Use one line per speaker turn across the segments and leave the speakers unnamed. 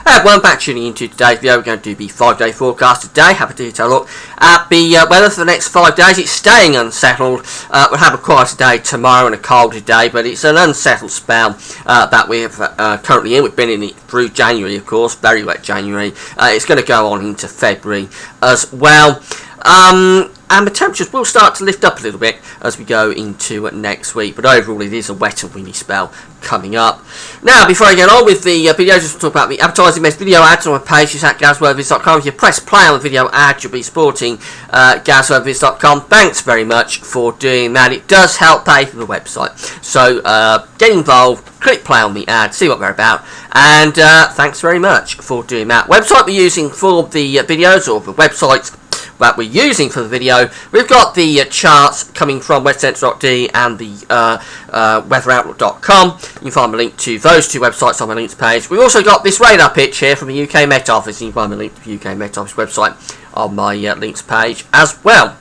Welcome back tuning into today's video. We're going to do the 5-day forecast today. Have a detailed look at the weather for the next 5 days. It's staying unsettled. We'll have a quieter day tomorrow and a colder day, but it's an unsettled spell that we're currently in. We've been in it through January, of course, very wet January. It's going to go on into February as well. And the temperatures will start to lift up a little bit as we go into next week, but overall it is a wet and windy spell coming up. Now, before I get on with the video, just to talk about the advertising best video ads on my page. It's at gazworthvids.com. If you press play on the video ad, you'll be supporting gazworthvids.com. Thanks very much for doing that. It does help pay for the website. So get involved, click play on the ad, see what they're about, and thanks very much for doing that. Website we're using for the videos, or the websites that we're using for the video, we've got the charts coming from weathercentre.de and the weatheroutlook.com. You can find the link to those two websites on my links page. We've also got this radar pitch here from the UK Met Office. You can find the link to the UK Met Office website on my links page as well.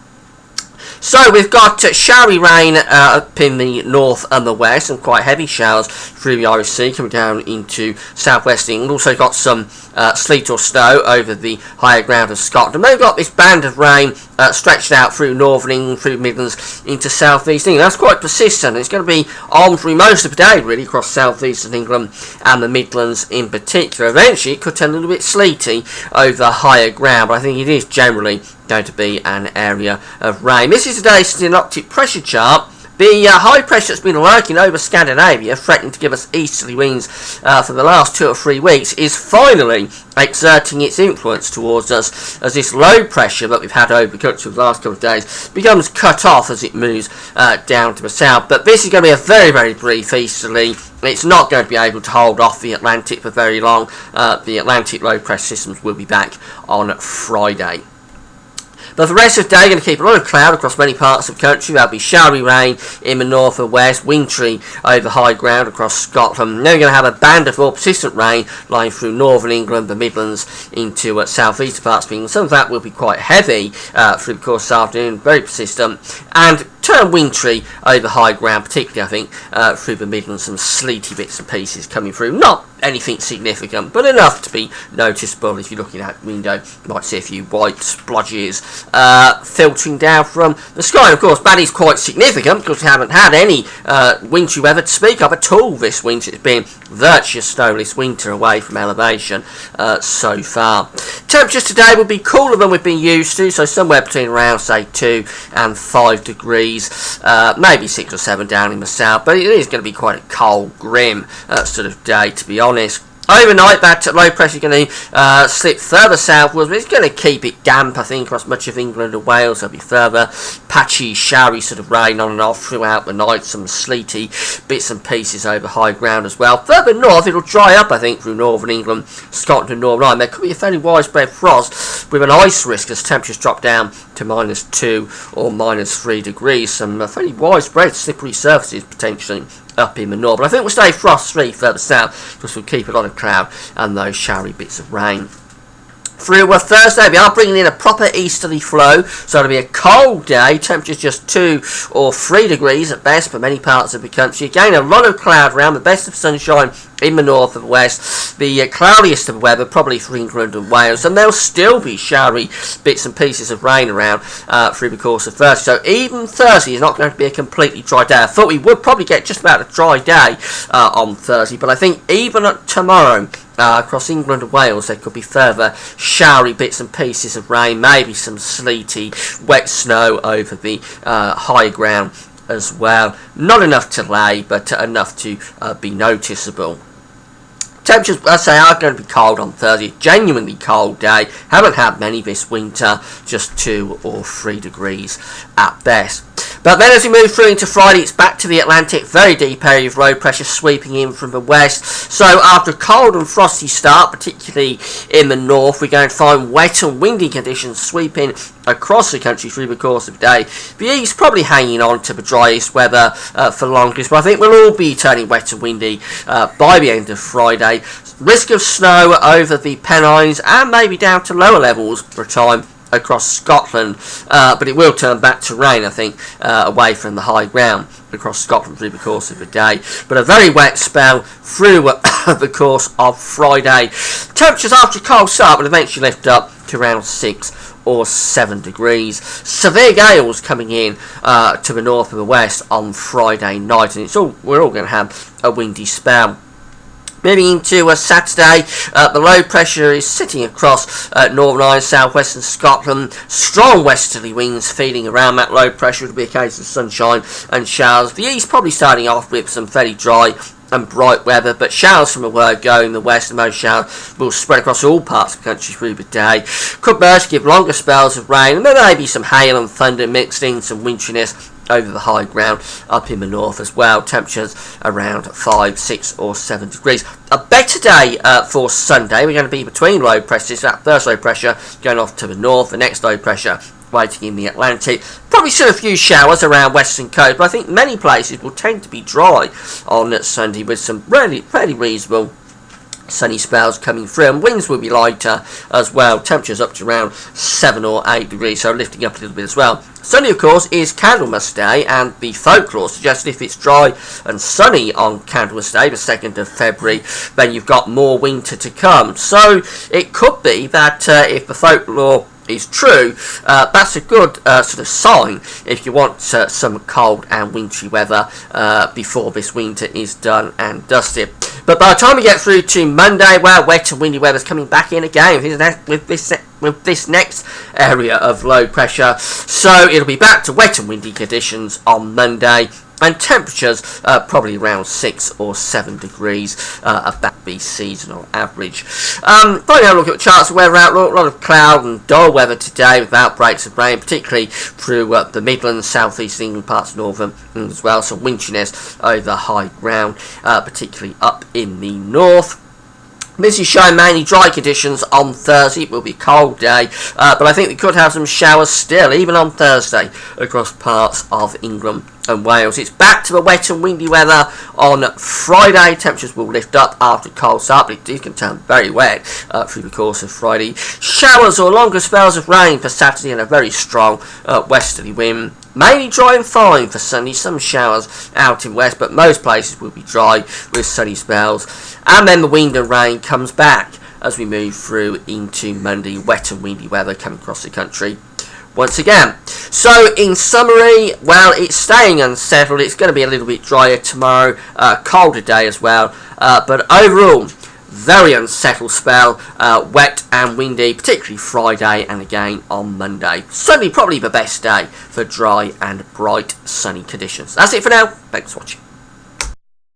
So we've got showery rain up in the north and the west, and quite heavy showers through the Irish Sea coming down into southwest England. Also got some sleet or snow over the higher ground of Scotland. And then we've got this band of rain stretched out through northern England, through Midlands into southeast England. That's quite persistent. It's going to be on through most of the day, really, across southeastern England and the Midlands in particular. Eventually it could turn a little bit sleety over the higher ground, but I think it is generally going to be an area of rain. This is today's synoptic pressure chart. The high pressure that's been lurking over Scandinavia, threatening to give us easterly winds for the last 2 or 3 weeks, is finally exerting its influence towards us as this low pressure that we've had over the country for the last couple of days becomes cut off as it moves down to the south. But this is going to be a very, very brief easterly. It's not going to be able to hold off the Atlantic for very long. The Atlantic low pressure systems will be back on Friday. But for the rest of the day, going to keep a lot of cloud across many parts of the country. There'll be showery rain in the north and west, wintry over high ground across Scotland. Then we're going to have a band of more persistent rain lying through northern England, the Midlands into southeastern parts of England. Some of that will be quite heavy through the course of this afternoon, very persistent, and turn wintry over high ground, particularly I think through the Midlands. Some sleety bits and pieces coming through. Not anything significant, but enough to be noticeable. If you're looking out the window, you might see a few white splodges filtering down from the sky. And of course, that is quite significant because we haven't had any wintry weather to speak of at all this winter. It's been virtually a snowless winter away from elevation so far. Temperatures today will be cooler than we've been used to, so somewhere between around, say, 2 and 5 degrees, maybe 6 or 7 down in the south, but it is going to be quite a cold, grim sort of day, to be honest. Overnight, that low pressure is going to slip further southwards, but it's going to keep it damp, I think, across much of England and Wales. There'll be further patchy, showery sort of rain on and off throughout the night, some sleety bits and pieces over high ground as well. Further north, it'll dry up, I think, through northern England, Scotland and Northern Ireland. There could be a fairly widespread frost with an ice risk as temperatures drop down to -2 or -3 degrees. Some fairly widespread slippery surfaces potentially up in the north, but I think we'll stay frost-free further south because we'll keep a lot of cloud and those showery bits of rain. Through Thursday, we are bringing in a proper easterly flow, so it'll be a cold day. Temperatures just 2 or 3 degrees at best for many parts of the country. Again, a lot of cloud around, the best of sunshine in the north and west. The cloudiest of weather probably for England and Wales, and there'll still be showery bits and pieces of rain around through the course of Thursday. So even Thursday is not going to be a completely dry day. I thought we would probably get just about a dry day on Thursday, but I think even tomorrow, across England and Wales, there could be further showery bits and pieces of rain, maybe some sleety, wet snow over the high ground as well. Not enough to lay, but enough to be noticeable. Temperatures, I say, are going to be cold on Thursday. Genuinely cold day. Haven't had many this winter. Just 2 or 3 degrees at best. But then as we move through into Friday, it's back to the Atlantic. Very deep area of low pressure sweeping in from the west. So after a cold and frosty start, particularly in the north, we're going to find wet and windy conditions sweeping across the country through the course of the day. The east probably hanging on to the driest weather for longest, but I think we'll all be turning wet and windy by the end of Friday. Risk of snow over the Pennines and maybe down to lower levels for a time across Scotland, but it will turn back to rain, I think, away from the high ground across Scotland through the course of the day, but a very wet spell through the course of Friday. Temperatures after a cold start will eventually lift up to around 6 or 7 degrees. Severe gales coming in to the north and the west on Friday night, and we're all going to have a windy spell. Moving into Saturday, the low pressure is sitting across Northern Ireland, southwestern Scotland. Strong westerly winds feeding around that low pressure. It'll be a case of sunshine and showers. The east probably starting off with some fairly dry and bright weather, but showers from the word go in the west, and those showers will spread across all parts of the country through the day. Could merge to give longer spells of rain, and there may be some hail and thunder mixed in, some winteriness over the high ground up in the north as well. Temperatures around 5, 6 or 7 degrees. A better day for Sunday. We're going to be between low pressures. That first low pressure going off to the north, the next low pressure waiting in the Atlantic. Probably still a few showers around western coast, but I think many places will tend to be dry on Sunday with some fairly reasonable sunny spells coming through, and winds will be lighter as well. Temperatures up to around 7 or 8 degrees, so lifting up a little bit as well. Sunday, of course, is Candlemas Day, and the folklore suggests if it's dry and sunny on Candlemas Day, the 2nd of February, then you've got more winter to come. So it could be that if the folklore is true, that's a good sort of sign if you want some cold and wintry weather before this winter is done and dusted. But by the time we get through to Monday, well, wet and windy weather's coming back in again with this next area of low pressure. So it'll be back to wet and windy conditions on Monday, and temperatures probably around 6 or 7 degrees of that be seasonal average. Finally, have a look at the charts of weather outlook. A lot of cloud and dull weather today with outbreaks of rain, particularly through the Midlands, South East England, parts of Northern as well. Some winteriness over high ground, particularly up in the north. Misty shine, mainly dry conditions on Thursday. It will be a cold day, but I think we could have some showers still, even on Thursday, across parts of England and Wales. It's back to the wet and windy weather on Friday. Temperatures will lift up after a cold start, but it can turn very wet through the course of Friday. Showers or longer spells of rain for Saturday, and a very strong westerly wind. Mainly dry and fine for Sunday, some showers out in west, but most places will be dry with sunny spells. And then the wind and rain comes back as we move through into Monday. Wet and windy weather coming across the country once again. So in summary, well, it's staying unsettled. It's going to be a little bit drier tomorrow, colder day as well, but overall very unsettled spell, wet and windy, particularly Friday and again on Monday. Sunday probably the best day for dry and bright sunny conditions. That's it for now. Thanks for watching.